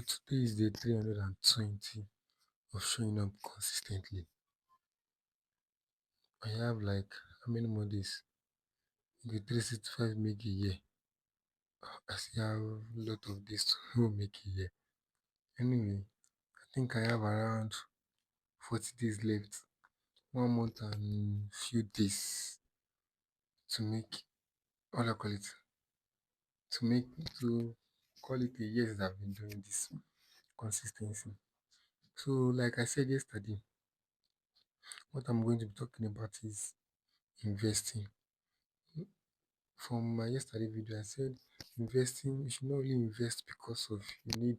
today is day 320 of showing up consistently. I have like how many more days? The 365 make a year. I still have a lot of days to make a year. Anyway, I think I have around 40 days left. 1 month and few days to make all I call it. To make to call it a year that I've been doing this consistency. So like I said yesterday, what I'm going to be talking about is investing. From my yesterday video, I said investing, you should not only invest because of you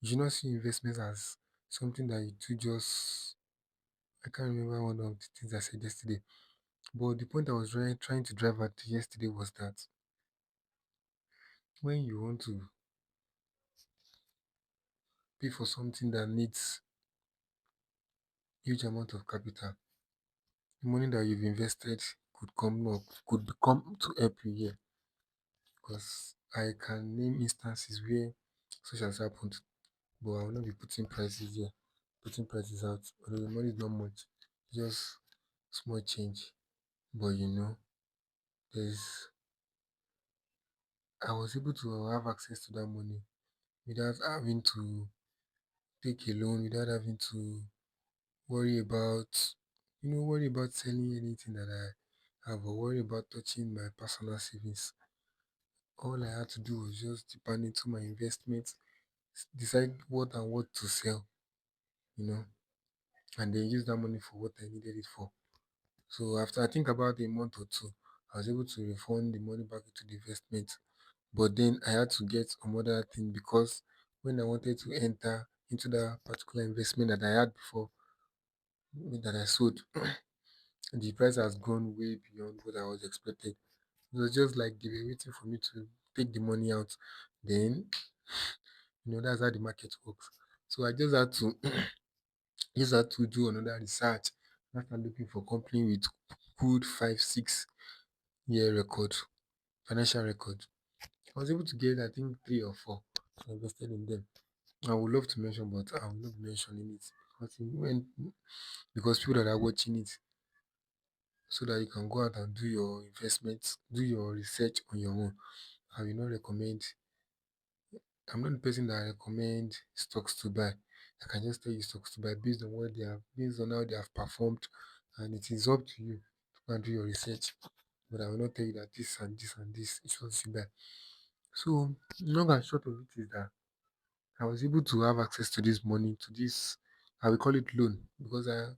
should not see investments as something that you do just, I can't remember one of the things I said yesterday. But the point I was trying to drive at yesterday was that when you want to pay for something that needs huge amount of capital, the money that you've invested could become to help you here. Because I can name instances where such has happened, but I will not be putting prices out. Although the money is not much, just small change. But there's I was able to have access to that money without having to take a loan, without having to worry about worry about selling anything that I have or worry about touching my personal savings. All I had to do was just depend into my investments, decide what to sell, you know, and then use that money for what I needed it for. So after I think about a month or two, I was able to refund the money back into the investment. But then I had to get another thing because when I wanted to enter into that particular investment that I had before that I sold, the price has gone way beyond what I was expected. It was just like they were waiting for me to take the money out. Then, that's how the market works. So I just had to do another research. I started looking for company with good 5, 6 year record, financial record. I was able to get I think 3 or 4. So I invested in them. I would love to mention, but I will not be mentioning it because people that are watching it, so that you can go out and do your investments, do your research on your own. I will not recommend. I'm not the person that I recommend stocks to buy. I can just tell you stocks to buy based on how they have performed, and it is up to you to go and do your research. But I will not tell you that this and this and this is what you buy. So long and short of it is that I was able to have access to this money, to this I will call it loan because the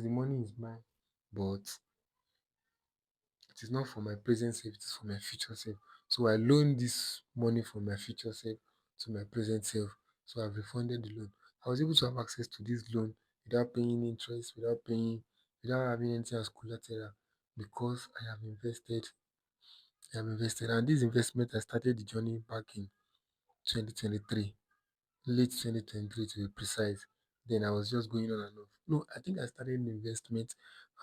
money is mine, but it is not for my present self, it is for my future self. So I loan this money from my future self to my present self. So I've refunded the loan. I was able to have access to this loan without paying interest, without having anything as collateral because I have invested. And this investment I started the journey back in 2023, late 2023 to be precise. Then I was just going on and off. No, I think I started the investment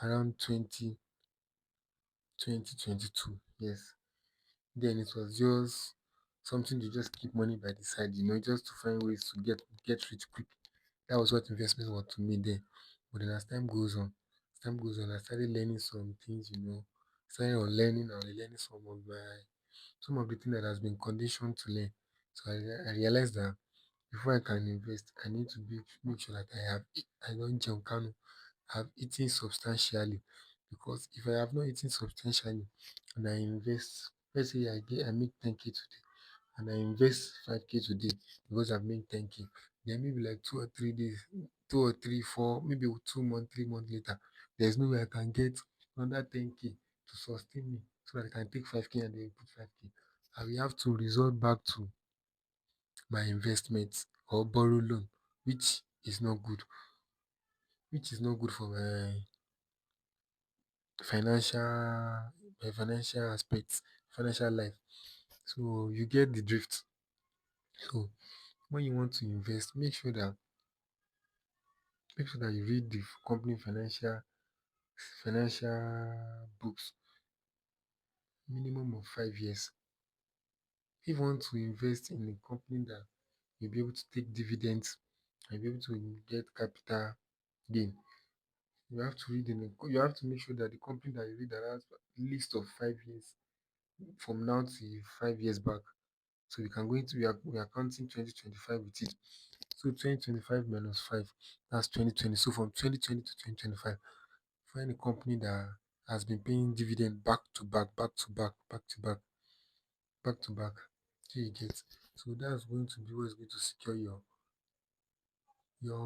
around 2022. Yes. Then it was just something to just keep money by the side, just to find ways to get rich quick. That was what investment was to me then. But then as time goes on, I started learning some things, started on learning and relearning some of the things that has been conditioned to learn. So I realized that before I can invest, I need to make sure that I don't junk have eaten substantially. Because if I have not eaten substantially and I invest, let's say I make 10K today and I invest 5K today because I've made 10K, then maybe like 2 or 3 days, 2 or 3, 4, maybe 2 months, 3 months later, there's no way I can get another 10K to sustain me so that I can take 5K and then put 5K. I will have to resort back to my investments or borrow loan, which is not good, which is not good for my financial aspects, financial life. So you get the drift. So when you want to invest, make sure that you read the company financial books minimum of 5 years. If you want to invest in a company that you'll be able to take dividends, and you'll be able to get capital gain. You have to you have to make sure that the company that you read that has list of 5 years from now to 5 years back. So we can go into we are counting 2025 with it. So 2025 minus 5, that's 2020. So from 2020 to 2025, find a company that has been paying dividend back to back, back to back, back to back, back to back. So you get. So that's going to be what's going to secure your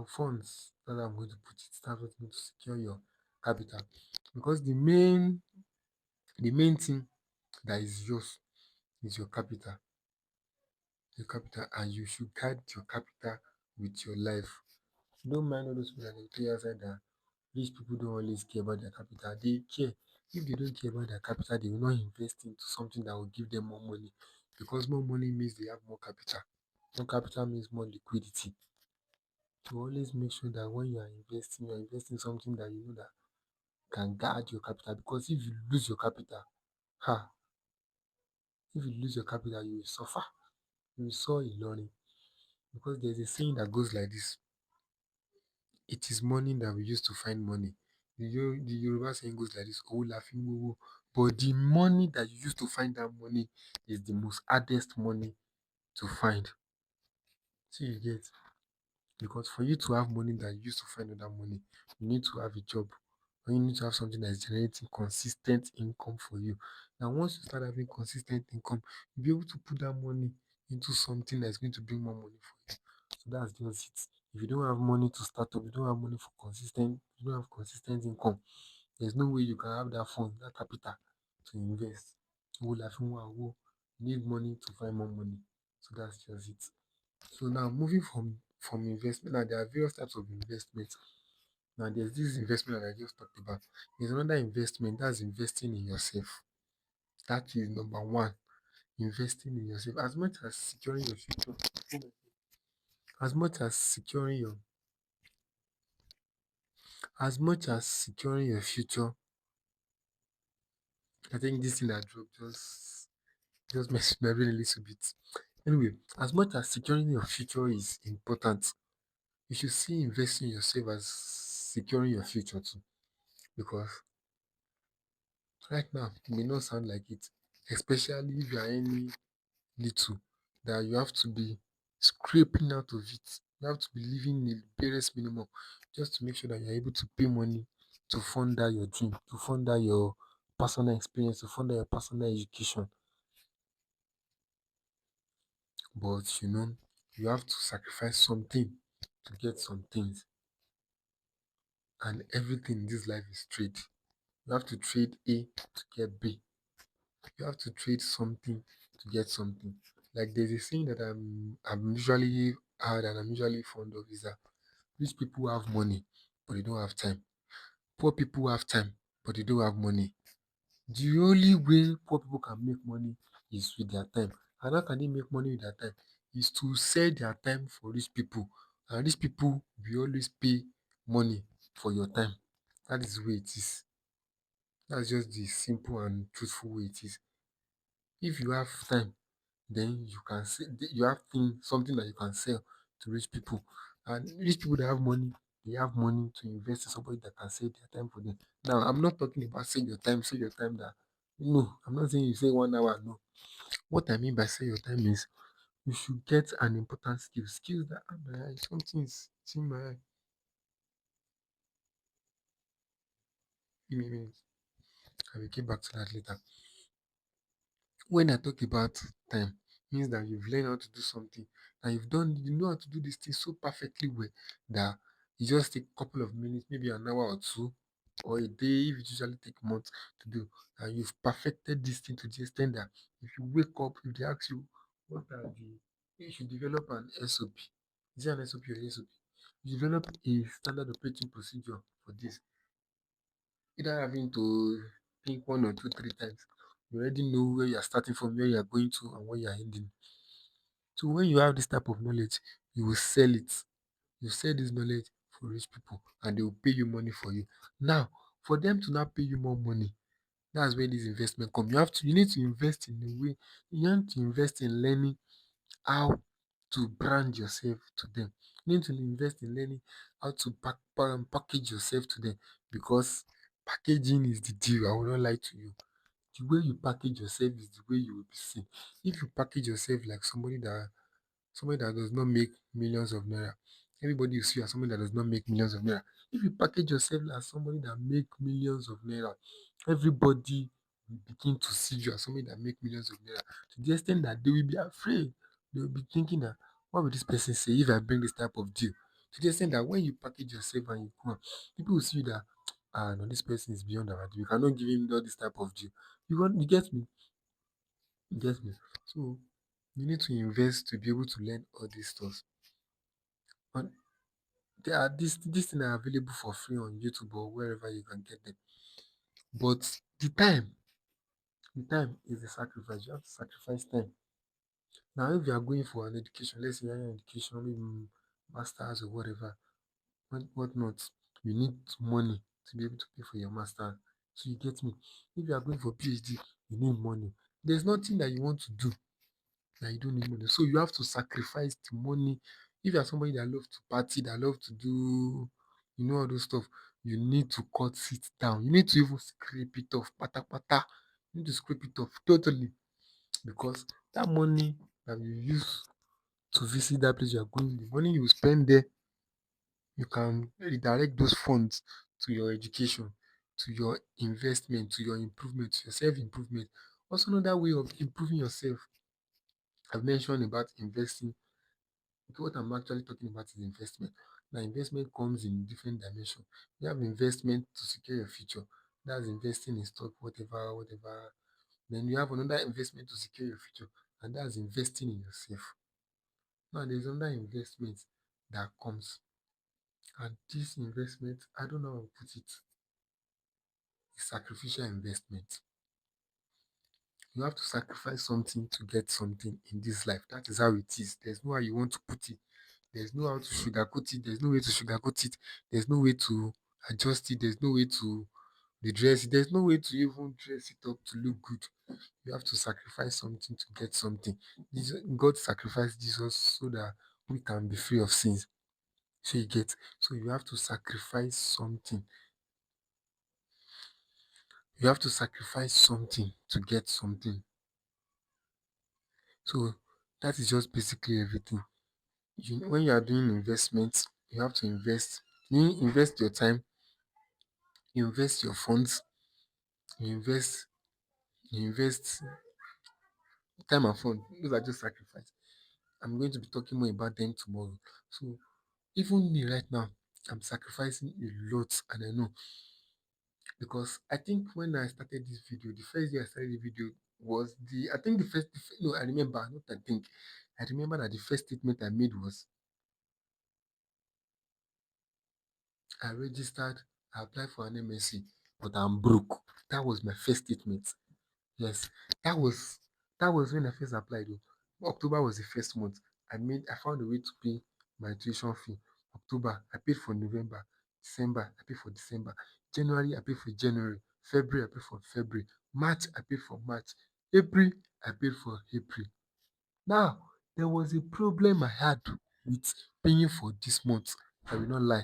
funds. That's how I'm going to put it. That's what's going to secure your capital. Because the main thing that is yours is your capital. Your capital, and you should guide your capital with your life. Don't mind all those people that they tell you outside that rich people don't always care about their capital. They care. If they don't care about their capital, they will not invest into something that will give them more money. Because more money means they have more capital. More capital means more liquidity. So always make sure that when you are investing something that you know that can guard your capital. Because if you lose your capital, ha, if you lose your capital, you will suffer. You will suffer a learning. Because there's a saying that goes like this: it is money that we use to find money. The Yoruba saying goes like this: "Owo la fi ń wówó." But the money that you use to find that money is the most hardest money to find. So you get, because for you to have money that you use to find other money, you need to have a job, or you need to have something that is generating consistent income for you. Now, once you start having consistent income, you'll be able to put that money into something that's going to bring more money for you. So that's just it. If you don't have money to start up, you don't have money for you don't have consistent income, there's no way you can have that fund, that capital to invest. Owó la fi ń wá owó. You need money to find more money. So that's just it. So now moving from investment, now there are various types of investment. Now there's this investment that I just talked about. There's another investment, that's investing in yourself. That is number one. Investing in yourself. As much as securing your future. I think this thing that dropped just messed my brain a little bit. Anyway, as much as securing your future is important, you should see investing in yourself as securing your future too. Because right now, it may not sound like it, especially if you are earning little, that you have to be scraping out of it. You have to be living the barest minimum just to make sure that you're able to pay money to fund that your dream, to fund that your personal experience, to fund that your personal education. But you have to sacrifice something to get some things. And everything in this life is trade. You have to trade A to get B. You have to trade something to get something. Like there's a saying that I'm usually heard and I'm usually fond of, is that rich people have money, but they don't have time. Poor people have time, but they don't have money. The only way poor people can make money is with their time. And how can they make money with their time? Is to sell their time for rich people. And rich people will always pay money for your time. That is the way it is. That's just the simple and truthful way it is. If you have time, then you have something that you can sell to rich people. And rich people that have money, they have money to invest in somebody that can sell their time for them. Now, I'm not talking about sell your time that no, I'm not saying you say 1 hour, no. What I mean by sell your time is you should get an important skill. Skills that my eye, something is in my eye. Give me a minute. I will get back to that later. When I talk about time, means that you've learned how to do something and you know how to do this thing so perfectly well that it just take a couple of minutes, maybe an hour or two, or a day, if it usually take months to do, and you've perfected this thing to the extent that if you wake up, if they ask you what are the, you should develop an SOP. Is it an SOP or SOP? You develop a standard operating procedure for this, either having to think one or two, three times. You already know where you are starting from, where you are going to, and where you are ending. So when you have this type of knowledge, you will sell it. You sell this knowledge for rich people, and they will pay you money for you. Now, for them to now pay you more money, that's where this investment come. You need to invest in a way. You have to invest in learning how to brand yourself to them. You need to invest in learning how to package yourself to them, because packaging is the deal. I will not lie to you. The way you package yourself is the way you will be seen. If you package yourself like somebody that does not make millions of naira, everybody will see you as somebody that does not make millions of naira. If you package yourself as somebody that make millions of naira, everybody will begin to see you as somebody that make millions of naira, to the extent that they will be afraid. They will be thinking that, what will this person say if I bring this type of deal? To the extent that when you package yourself and you go on, people will see you that, no, this person is beyond our deal. We cannot give him all this type of deal. You get me? You get me? So you need to invest to be able to learn all these stuff. And there are these things are available for free on YouTube or wherever you can get them. But the time is a sacrifice. You have to sacrifice time. Now, if you are going for an education, let's say higher education, maybe masters or whatever, what not, you need money to be able to pay for your master. So you get me? If you are going for PhD, you need money. There's nothing that you want to do that you don't need money. So you have to sacrifice the money. If you are somebody that love to party, that love to do, all those stuff, you need to cut it down. You need to even scrape it off, pata pata. You need to scrape it off totally, because that money that you use to visit that place you are going, the money you spend there, you can redirect those funds to your education, to your investment, to your improvement, to your self improvement. Also, another way of improving yourself, I've mentioned about investing. Okay, what I'm actually talking about is investment. Now, investment comes in different dimensions. You have investment to secure your future. That's investing in stock, whatever, whatever. Then you have another investment to secure your future, and that's investing in yourself. Now, there's another investment that comes, and this investment, I don't know how to put it, is sacrificial investment. You have to sacrifice something to get something in this life. That is how it is. There's no how you want to put it. There's no how to sugarcoat it. There's no way to sugarcoat it. There's no way to adjust it. There's no way to redress it. There's no way to even dress it up to look good. You have to sacrifice something to get something. God sacrificed Jesus so that we can be free of sins. So you get. So you have to sacrifice something. You have to sacrifice something to get something. So that is just basically everything. When you are doing investments, you have to invest. You invest your time, you invest your funds, you invest time and fund. Those are just sacrifice. I'm going to be talking more about them tomorrow. So even me right now, I'm sacrificing a lot, and I know, because I think when I started this video, the first day I started the video was I think no, I remember, not I think, I remember that the first statement I made was, I registered, I applied for an MSc, but I'm broke. That was my first statement. Yes, that was that was when I first applied. October was the first month. I found a way to pay my tuition fee. October, I paid for November. December, I paid for December. January, I paid for January. February, I paid for February. March, I paid for March. April, I paid for April. Now, there was a problem I had with paying for this month. I will not lie.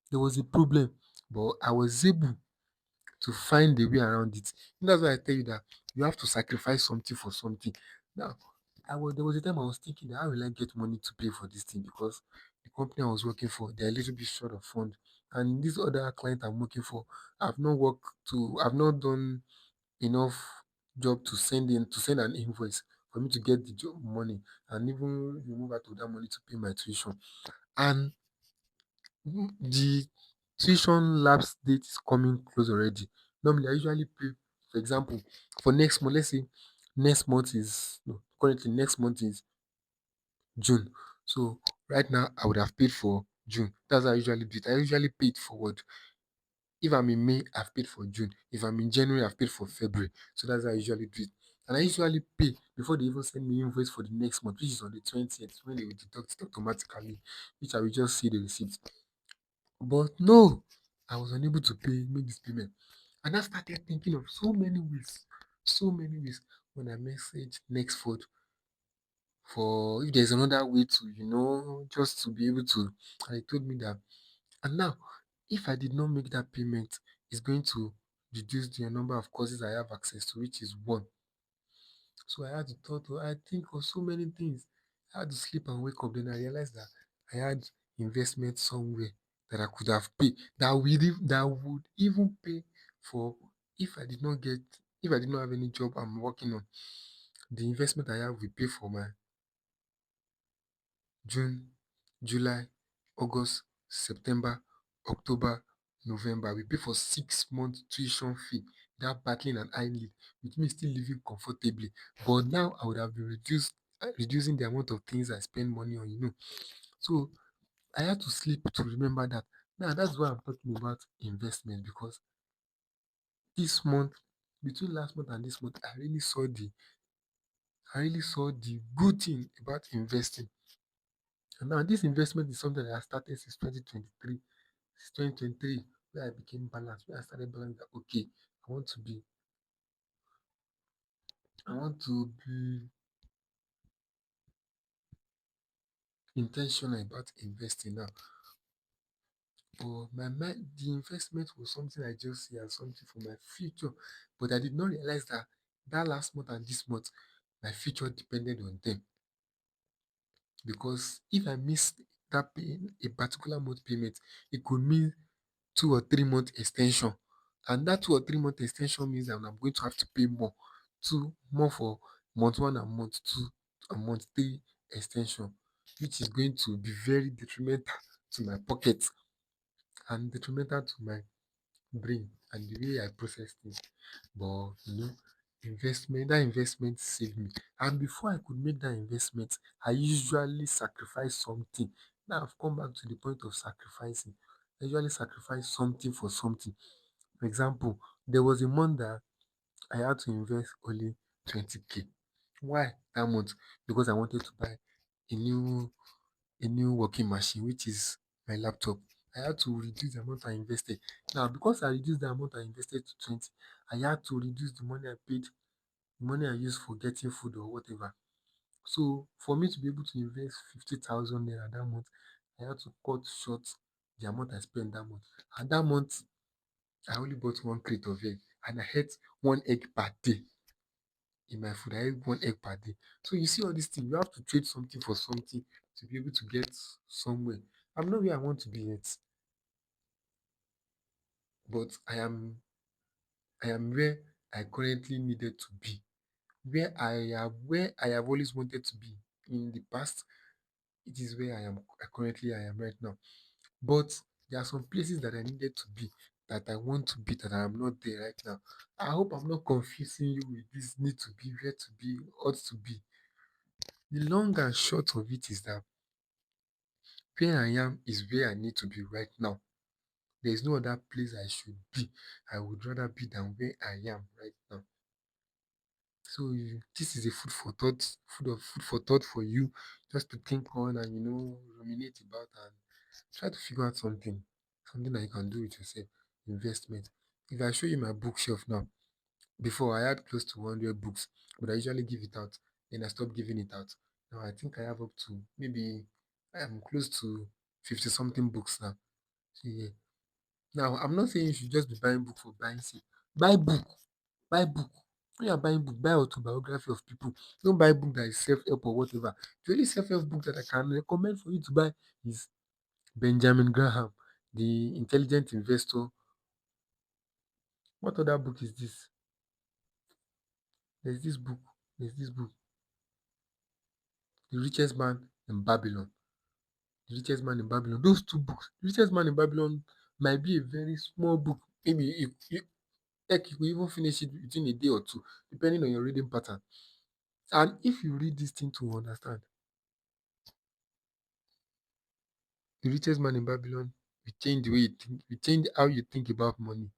There was a problem, but I was able to find a way around it. And that's why I tell you that you have to sacrifice something for something. Now, there was a time I was thinking that how will I get money to pay for this thing, because the company I was working for, they're a little bit short of fund. And this other client I'm working for, I've not done enough job to send an invoice for me to get the job money and even remove out of that money to pay my tuition. And the tuition lapse date is coming close already. Normally, I usually pay, for example, for next month. Let's say next month is no, currently next month is June. So right now, I would have paid for June. That's how I usually do it. I usually pay it forward. If I'm in May, I've paid for June. If I'm in January, I've paid for February. So that's how I usually do it. And I usually pay before they even send me invoice for the next month, which is on the 20th, when they will deduct it automatically, which I will just see the receipt. But no, I was unable to make this payment. And I started thinking of so many ways when I messaged Nextford for if there's another way to, just to be able to. And he told me that, and now, if I did not make that payment, it's going to reduce the number of courses I have access to, which is one. So I had to I think of so many things. I had to sleep and wake up. Then I realized that I had investment somewhere that I could have paid, that would even pay for, if I did not get if I did not have any job I'm working on. The investment I have will pay for my June, July, August, September, October, November. We pay for 6 months tuition fee without battling an eyelid, with me still living comfortably. But now I would have been reducing the amount of things I spend money on. So I had to sleep to remember that. Now that's why I'm talking about investment, because this month, between last month and this month, I really saw the good thing about investing. And now this investment is something that I started since 2023. Since 2023, where I became balanced, where I started balancing that, okay, I want to be I want to be intentional about investing now. But my mind, the investment was something I just see as something for my future. But I did not realize that last month and this month, my future depended on them. Because if I miss that a particular month payment, it could mean 2 or 3 month extension. And that 2 or 3 month extension means that I'm going to have to pay more for month one and month two and month three extension, which is going to be very detrimental to my pocket and detrimental to my brain and the way I process things. But that investment saved me. And before I could make that investment, I usually sacrifice something. Now I've come back to the point of sacrificing. I usually sacrifice something for something. For example, there was a month that I had to invest only 20K. Why that month? Because I wanted to buy a new working machine, which is my laptop. I had to reduce the amount I invested. Now, because I reduced the amount I invested to 20, I had to reduce the money I paid, the money I used for getting food or whatever. So, for me to be able to invest 50,000 naira that month, I had to cut short the amount I spent that month. And that month, I only bought one crate of egg, and I ate one egg per day in my food. I ate one egg per day. So you see all these things, you have to trade something for something to be able to get somewhere. I'm not where I want to be yet, but I am where I currently needed to be. Where I have always wanted to be in the past, it is where I am right now. But there are some places that I needed to be, that I want to be, that I am not there right now. I hope I'm not confusing you with this need to be, where to be, ought to be. The long and short of it is that where I am is where I need to be right now. There is no other place I should be. I would rather be than where I am right now. So this is a food for thought for you, just to think on and ruminate about and try to figure out something that you can do with yourself. Investment. If I show you my bookshelf now, before I had close to 100 books, but I usually give it out. Then I stopped giving it out. Now I think I have up to maybe I am close to 50 something books now. So yeah. Now I'm not saying you should just be buying book for buying sake. Buy book. Buy book. When you are buying book, buy autobiography of people. Don't buy book that is self-help or whatever. The only self-help book that I can recommend for you to buy is Benjamin Graham, The Intelligent Investor. What other book is this? There's this book. There's this book. The Richest Man in Babylon. The Richest Man in Babylon. Those two books. The Richest Man in Babylon might be a very small book. Maybe heck, you could even finish it within a day or two, depending on your reading pattern. And if you read this thing to understand, The Richest Man in Babylon will change the way you think, will change how you think about money,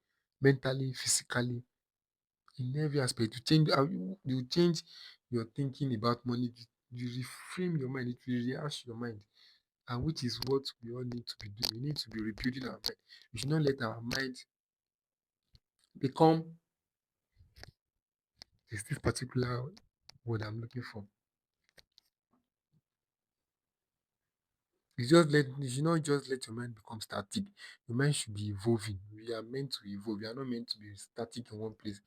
mentally, physically, in every aspect. You change your thinking about money. You reframe your mind. It will rehash your mind, and which is what we all need to be doing. We need to be rebuilding our mind. We should not let our mind become this particular word I'm looking for. you should not just let your mind become static. Your mind should be evolving. We are meant to evolve. We are not meant to be static in one place.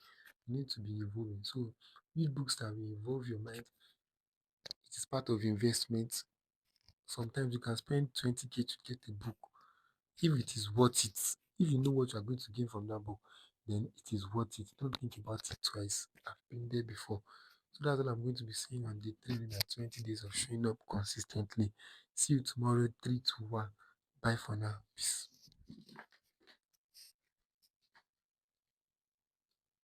You need to be evolving. So read books that will evolve your mind. It is part of investment. Sometimes you can spend 20K to get a book. If it is worth it, if you know what you are going to gain from that book, then it is worth it. Don't think about it twice. I've been there before. So that's what I'm going to be saying on day 20 days of showing up consistently. See you tomorrow, 3 to 1. Bye for now. Peace.